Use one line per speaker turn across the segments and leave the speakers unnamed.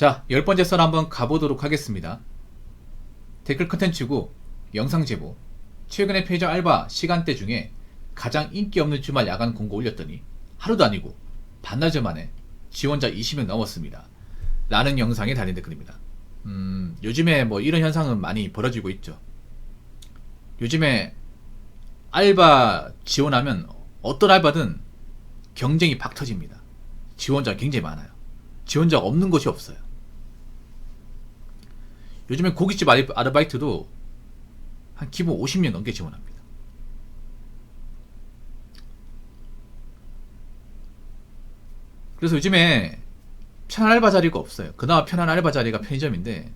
자, 10번째 썰 한번 가보도록 하겠습니다. 댓글 컨텐츠고 영상 제보, 최근에 페이저 알바 시간대 중에 가장 인기 없는 주말 야간 공고 올렸더니 하루도 아니고 반나절 만에 지원자 20명 넘었습니다. 라는 영상에 달린 댓글입니다. 요즘에 뭐 이런 현상은 많이 벌어지고 있죠. 요즘에 알바 지원하면 어떤 알바든 경쟁이 팍 터집니다. 지원자가 굉장히 많아요. 지원자가 없는 곳이 없어요. 요즘에 고깃집 아르바이트도 한 기본 50명 넘게 지원합니다. 그래서 요즘에 편한 알바 자리가 없어요. 그나마 편한 알바 자리가 편의점인데,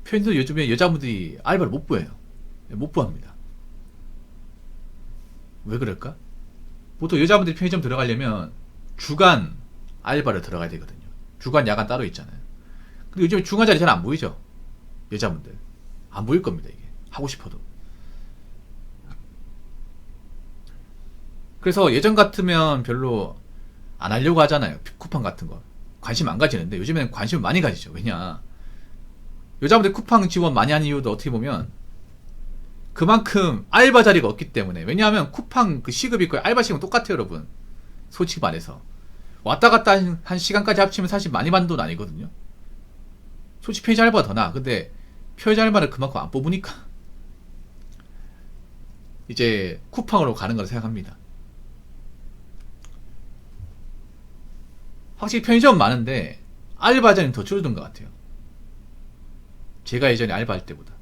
편의점 요즘에 여자분들이 알바를 못 구해요. 못 구합니다. 왜 그럴까? 보통 여자분들이 편의점 들어가려면 주간 알바를 들어가야 되거든요. 주간 야간 따로 있잖아요. 근데 요즘에 주간 자리 잘 안 보이죠? 여자분들 안 보일 겁니다. 이게 하고 싶어도. 그래서 예전 같으면 별로 안 하려고 하잖아요. 쿠팡 같은 거 관심 안 가지는데 요즘에는 관심을 많이 가지죠. 왜냐, 여자분들 쿠팡 지원 많이 하는 이유도 어떻게 보면 그만큼 알바 자리가 없기 때문에. 왜냐하면 쿠팡 그 시급이 거의 알바 시급 똑같아요, 여러분. 솔직히 말해서 왔다 갔다 한 시간까지 합치면 사실 많이 받는 돈 아니거든요. 솔직히 페이지 알바가 더 나아. 근데 페이지 알바를 그만큼 안 뽑으니까 이제 쿠팡으로 가는 걸 생각합니다. 확실히 편의점은 많은데 알바 자리는 더 줄어든 것 같아요. 제가 예전에 알바할 때보다.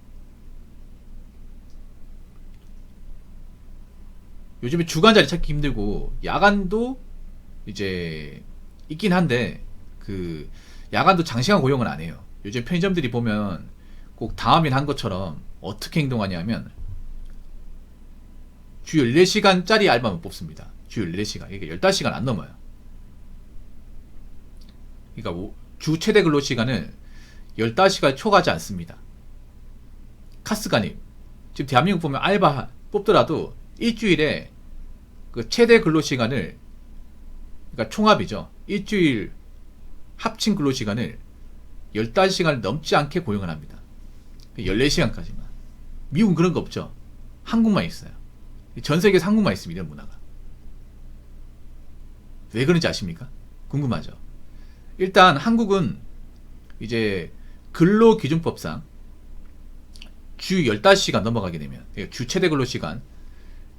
요즘에 주간 자리 찾기 힘들고 야간도 이제 있긴 한데 그 야간도 장시간 고용은 안 해요. 요즘 편의점들이 보면 꼭 다음인 한 것처럼 어떻게 행동하냐면 주 14시간짜리 알바만 뽑습니다. 주 14시간. 이게 15시간 안 넘어요. 그러니까 주 최대 근로시간을 15시간 초과하지 않습니다. 카스가님, 지금 대한민국 보면 알바 뽑더라도 일주일에 그 최대 근로시간을, 그러니까 총합이죠. 일주일 합친 근로시간을 15시간을 넘지 않게 고용을 합니다. 14시간까지만. 미국은 그런 거 없죠. 한국만 있어요. 전 세계에서 한국만 있습니다, 이런 문화가. 왜 그런지 아십니까? 궁금하죠? 일단 한국은 이제 근로기준법상 주 15시간 넘어가게 되면, 주 최대 근로시간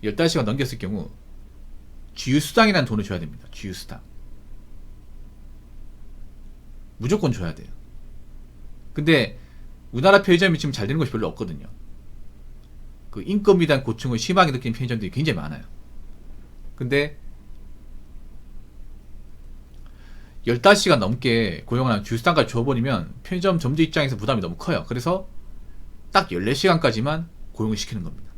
15시간 넘겼을 경우 주휴수당이라는 돈을 줘야 됩니다. 주휴수당. 무조건 줘야 돼요. 근데 우리나라 편의점이 지금 잘 되는 것이 별로 없거든요. 그 인건비에 대한 고충을 심하게 느끼는 편의점들이 굉장히 많아요. 근데 15시간 넘게 고용을 한 주휴수당까지 줘버리면 편의점 점주 입장에서 부담이 너무 커요. 그래서 딱 14시간까지만 고용을 시키는 겁니다.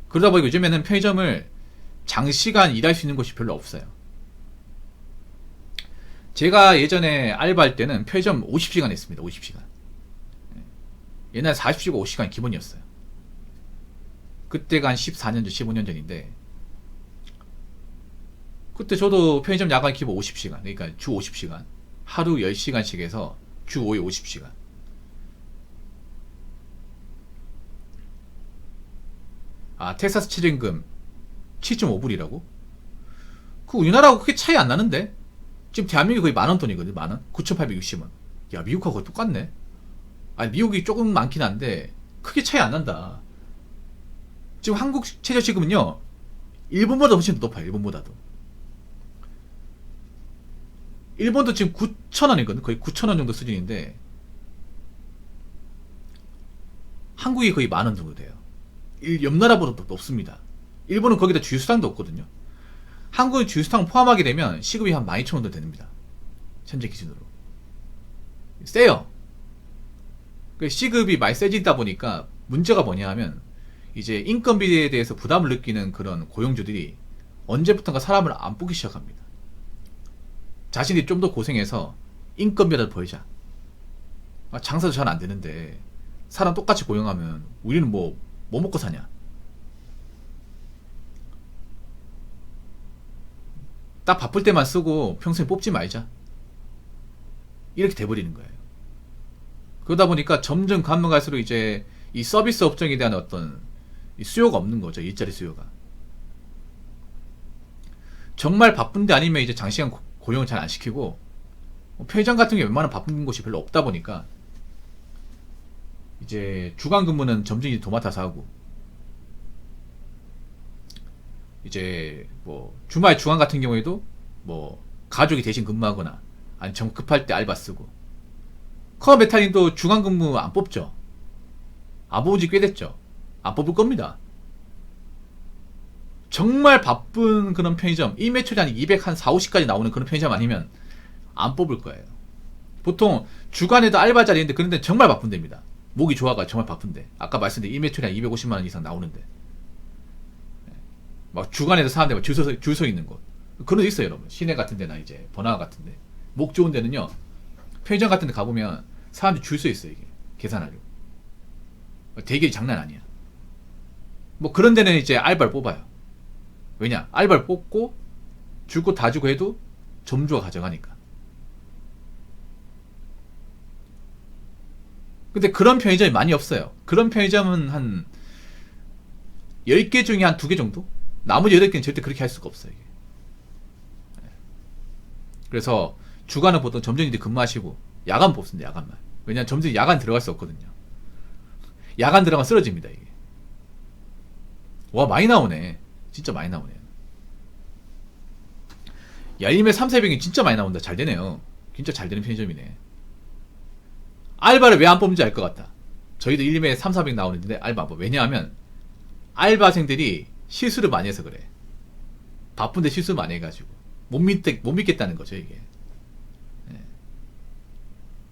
그러다 보니까 요즘에는 편의점을 장시간 일할 수 있는 곳이 별로 없어요. 제가 예전에 알바할 때는 편의점 50시간 했습니다. 50시간. 옛날에 40시간 50시간 기본이었어요. 그때가 한 14년 전 15년 전인데, 그때 저도 편의점 야간 기본 50시간, 그러니까 주 50시간, 하루 10시간씩 해서 주 5회 50시간. 아, 텍사스 최저임금 7.5불이라고? 그 우리나라하고 크게 차이 안 나는데? 지금 대한민국이 거의 만원 돈이거든. 만원? 9,860원. 야, 미국하고 거의 똑같네. 아니, 미국이 조금 많긴 한데 크게 차이 안 난다. 지금 한국 최저시급은요, 일본보다 훨씬 더 높아요. 일본보다도. 일본도 지금 9,000원이거든. 거의 9,000원 정도 수준인데 한국이 거의 만원 정도 돼요. 옆 나라보다 더 높습니다. 일본은 거기다 주휴수당도 없거든요. 한국은 주휴수당 포함하게 되면 시급이 한 12,000원 정도 됩니다. 현재 기준으로. 세요. 시급이 많이 세지다 보니까 문제가 뭐냐 하면, 이제 인건비에 대해서 부담을 느끼는 그런 고용주들이 언제부턴가 사람을 안 뽑기 시작합니다. 자신이 좀 더 고생해서 인건비라도 벌자. 장사도 잘 안 되는데 사람 똑같이 고용하면 우리는 뭐 먹고 사냐. 딱 바쁠 때만 쓰고 평소에 뽑지 말자. 이렇게 돼버리는 거예요. 그러다 보니까 점점 가면 갈수록 이제 이 서비스 업종에 대한 어떤 이 수요가 없는 거죠. 일자리 수요가. 정말 바쁜데 아니면 이제 장시간 고용을 잘 안 시키고, 편의점 같은 게 웬만한 바쁜 곳이 별로 없다 보니까 이제 주간 근무는 점점 이제 도맡아서 하고, 이제 뭐 주말 주간 같은 경우에도 뭐 가족이 대신 근무하거나 아니 정 급할 때 알바 쓰고. 커버 메탈링도 주간 근무 안 뽑죠. 안 뽑은 지 꽤 됐죠. 안 뽑을 겁니다. 정말 바쁜 그런 편의점, 일매출이 한 200, 한 4, 50까지 나오는 그런 편의점 아니면 안 뽑을 거예요. 보통 주간에도 알바 자리인데 그런데 정말 바쁜 데입니다. 목이 좋아가 정말 바쁜데. 아까 말씀드린 일매출이 한 250만원 이상 나오는데. 막 주간에도 사람들 막 줄 서 있는 곳. 그런 데 있어요, 여러분. 시내 같은 데나 이제 번화가 같은 데. 목 좋은 데는요, 편의점 같은 데 가보면 사람들이 줄 서 있어요, 이게. 계산하려고. 대결이 장난 아니야. 뭐 그런 데는 이제 알바를 뽑아요. 왜냐? 알바를 뽑고 줄 거 다 주고 해도 점주가 가져가니까. 근데 그런 편의점이 많이 없어요. 그런 편의점은 한 10개 중에 한 2개 정도? 나머지 8개는 절대 그렇게 할 수가 없어요, 이게. 그래서 주간은 보통 점주님들이 근무하시고 야간 뽑습니다, 야간만. 왜냐면 점주님 야간 들어갈 수 없거든요. 야간 들어가면 쓰러집니다, 이게. 와, 많이 나오네. 진짜 많이 나오네요. 야, 1매 3, 400이 진짜 많이 나온다. 잘 되네요. 진짜 잘 되는 편의점이네. 알바를 왜 안 뽑는지 알 것 같다. 저희도 1매 3, 400 나오는데 알바 안 뽑아. 왜냐하면 알바생들이 실수를 많이 해서 그래. 바쁜데 실수 많이 해가지고 못 믿겠다는 거죠, 이게. 네.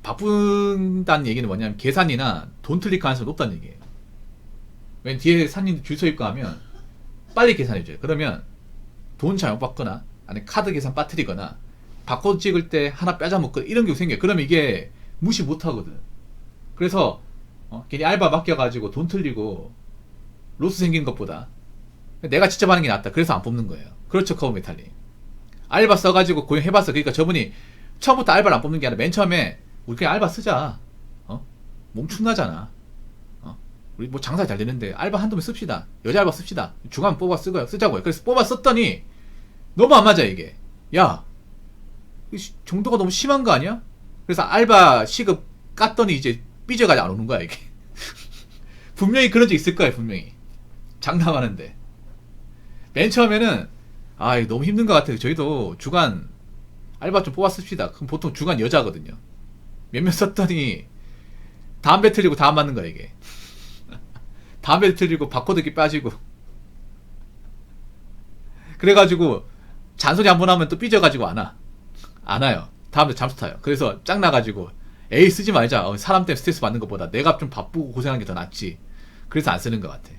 바쁜다는 얘기는 뭐냐면 계산이나 돈 틀릴 가능성이 높다는 얘기예요. 왜냐면 뒤에 산님들 줄 서 있고 하면 빨리 계산해줘요. 그러면 돈 잘못 받거나 아니 카드 계산 빠뜨리거나 바코드 찍을 때 하나 빼자먹거나 이런 경우 생겨요. 그러면 이게 무시 못하거든. 그래서 괜히 알바 맡겨가지고 돈 틀리고 로스 생기는 것보다 내가 직접 하는 게 낫다. 그래서 안 뽑는 거예요. 그렇죠, 커버 메탈링. 알바 써가지고 고용해봤어. 그러니까 저분이 처음부터 알바를 안 뽑는 게 아니라 맨 처음에 우리 그냥 알바 쓰자. 몸 축나잖아. 우리 뭐 장사 잘 되는데 알바 한두 명 씁시다. 여자 알바 씁시다. 주간 뽑아 쓰자고요. 그래서 뽑아 썼더니 너무 안 맞아, 이게. 야, 이 정도가 너무 심한 거 아니야? 그래서 알바 시급 깠더니 이제 삐져가지고 안 오는 거야, 이게. 분명히 그런 적 있을 거야, 분명히. 장담하는데. 맨 처음에는 이거 너무 힘든 것 같아요. 저희도 주간 알바 좀 뽑아 씁시다. 그럼 보통 주간 여자거든요. 몇몇 썼더니 담배 틀리고 다 안 맞는 거야, 이게. 담배 틀리고 바코드기 빠지고. 그래가지고 잔소리 한 번 하면 또 삐져가지고 안 와요. 다음에 잠수 타요. 그래서 짱나가지고 에이 쓰지 말자. 사람 때문에 스트레스 받는 것보다 내가 좀 바쁘고 고생하는 게 더 낫지. 그래서 안 쓰는 것 같아.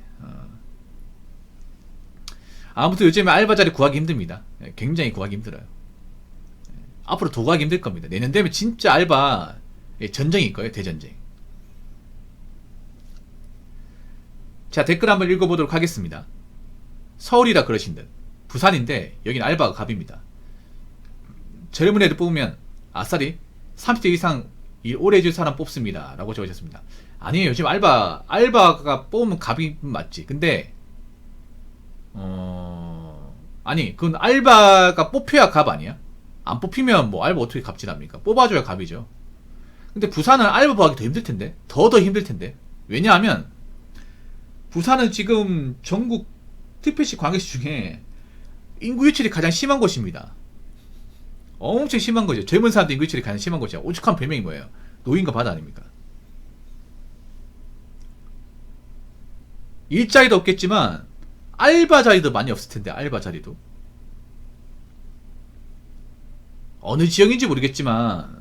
아무튼 요즘에 알바 자리 구하기 힘듭니다. 굉장히 구하기 힘들어요. 앞으로 더 구하기 힘들 겁니다. 내년 되면 진짜 알바 전쟁일 거예요. 대전쟁. 자, 댓글 한번 읽어보도록 하겠습니다. 서울이라 그러신 듯. 부산인데 여기는 알바가 갑입니다. 젊은 애들 뽑으면 아싸리 30대 이상 일 오래 해줄 사람 뽑습니다 라고 적으셨습니다. 아니에요. 요즘 알바가 뽑으면 갑이 맞지. 근데 아니 그건 알바가 뽑혀야 갑 아니야? 안 뽑히면 뭐 알바 어떻게 갑질합니까? 뽑아줘야 갑이죠. 근데 부산은 알바 구하기 더 힘들 텐데. 더 힘들 텐데. 왜냐하면 부산은 지금 전국 특별시 광역시 중에 인구 유출이 가장 심한 곳입니다. 엄청 심한 거죠. 젊은 사람들 인구 유출이 가장 심한 곳이야. 오죽한 별명이 뭐예요? 노인과 바다 아닙니까? 일자리도 없겠지만 알바 자리도 많이 없을 텐데. 알바 자리도 어느 지역인지 모르겠지만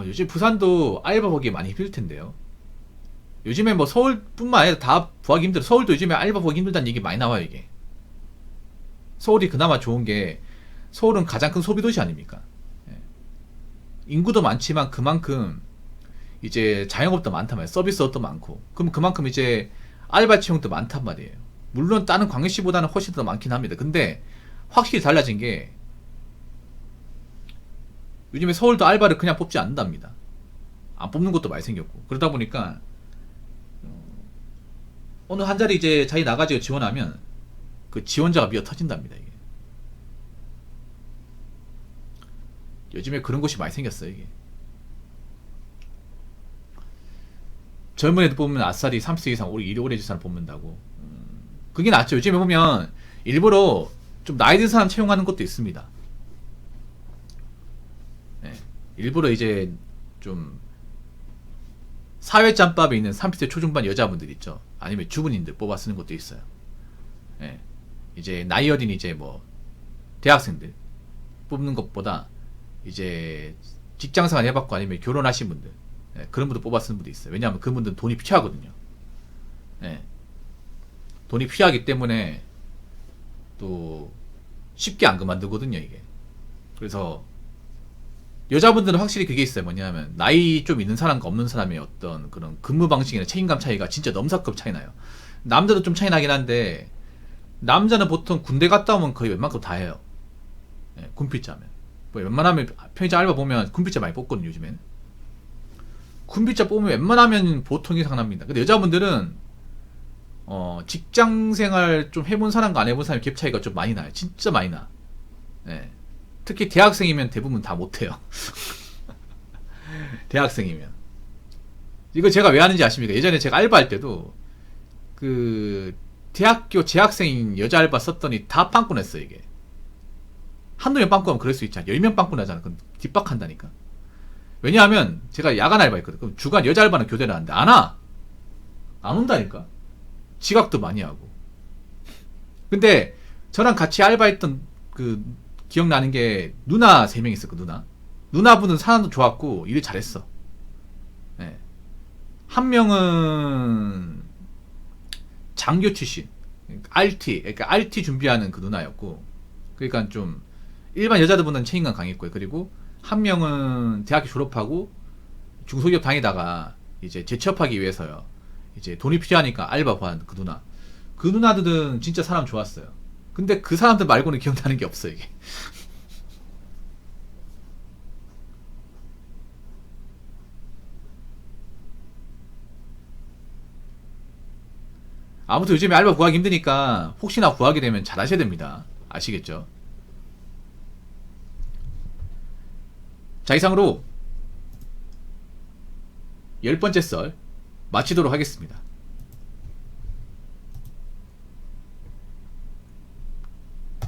요즘 부산도 알바 보기 많이 힘들 텐데요. 요즘에 뭐 서울뿐만 아니라 다 구하기 힘들어. 서울도 요즘에 알바 보기 힘들다는 얘기 많이 나와요, 이게. 서울이 그나마 좋은 게 서울은 가장 큰 소비도시 아닙니까? 인구도 많지만 그만큼 이제 자영업도 많단 말이에요. 서비스업도 많고. 그럼 그만큼 이제 알바 채용도 많단 말이에요. 물론 다른 광역시보다는 훨씬 더 많긴 합니다. 근데 확실히 달라진 게 요즘에 서울도 알바를 그냥 뽑지 않는답니다. 안 뽑는 것도 많이 생겼고. 그러다 보니까 어느 한 자리 이제 자기 나가지고 지원하면 그 지원자가 미어 터진답니다. 이게 요즘에 그런 곳이 많이 생겼어요. 이게 젊은 애들 뽑으면 아싸리 30세 이상 오래 줄 사람 뽑는다고. 그게 낫죠. 요즘에 보면 일부러 좀 나이 든 사람 채용하는 것도 있습니다. 네. 일부러 이제 좀 사회 짬밥에 있는 30대 초중반 여자분들 있죠. 아니면 주부님들 뽑아 쓰는 것도 있어요. 네. 이제 나이 어린 이제 뭐 대학생들 뽑는 것보다 이제 직장생활 해봤고 아니면 결혼하신 분들, 네, 그런 분들 뽑아 쓰는 분도 있어요. 왜냐하면 그분들은 돈이 필요하거든요. 네. 돈이 필요하기 때문에 또 쉽게 안 그만두거든요, 이게. 그래서 여자분들은 확실히 그게 있어요. 뭐냐면 나이 좀 있는 사람과 없는 사람의 어떤 그런 근무 방식이나 책임감 차이가 진짜 넘사급 차이 나요. 남자도 좀 차이 나긴 한데 남자는 보통 군대 갔다 오면 거의 웬만큼 다 해요. 예, 군필자면. 뭐 웬만하면 편의점 알바 보면 군필자 많이 뽑거든요, 요즘에는. 군필자 뽑으면 웬만하면 보통 이상 납니다. 근데 여자분들은 직장 생활 좀 해본 사람과 안 해본 사람의 갭 차이가 좀 많이 나요. 진짜 많이 나. 예. 특히 대학생이면 대부분 다 못해요. 대학생이면. 이거 제가 왜 하는지 아십니까? 예전에 제가 알바할 때도 그 대학교 재학생인 여자 알바 썼더니 다 빵꾸냈어, 이게. 한두 명 빵꾸하면 그럴 수 있잖아. 10명 빵꾸나잖아. 그럼 뒷박한다니까. 왜냐하면 제가 야간 알바 했거든. 그럼 주간 여자 알바는 교대를 하는데 안 와. 안 온다니까. 지각도 많이 하고. 근데 저랑 같이 알바했던 그 기억나는 게 누나 3명 있었고, 누나분은 사람도 좋았고 일을 잘했어. 네. 한 명은 장교 출신, 그러니까 RT 준비하는 그 누나였고, 그러니까 좀 일반 여자들보다는 책임감 강했고요. 그리고 한 명은 대학교 졸업하고 중소기업 다니다가 이제 재취업하기 위해서요. 이제 돈이 필요하니까 알바 구한 그 누나. 그 누나들은 진짜 사람 좋았어요. 근데 그 사람들 말고는 기억나는 게 없어, 이게. 아무튼 요즘에 알바 구하기 힘드니까 혹시나 구하게 되면 잘 하셔야 됩니다. 아시겠죠? 자, 이상으로 10번째 썰 마치도록 하겠습니다.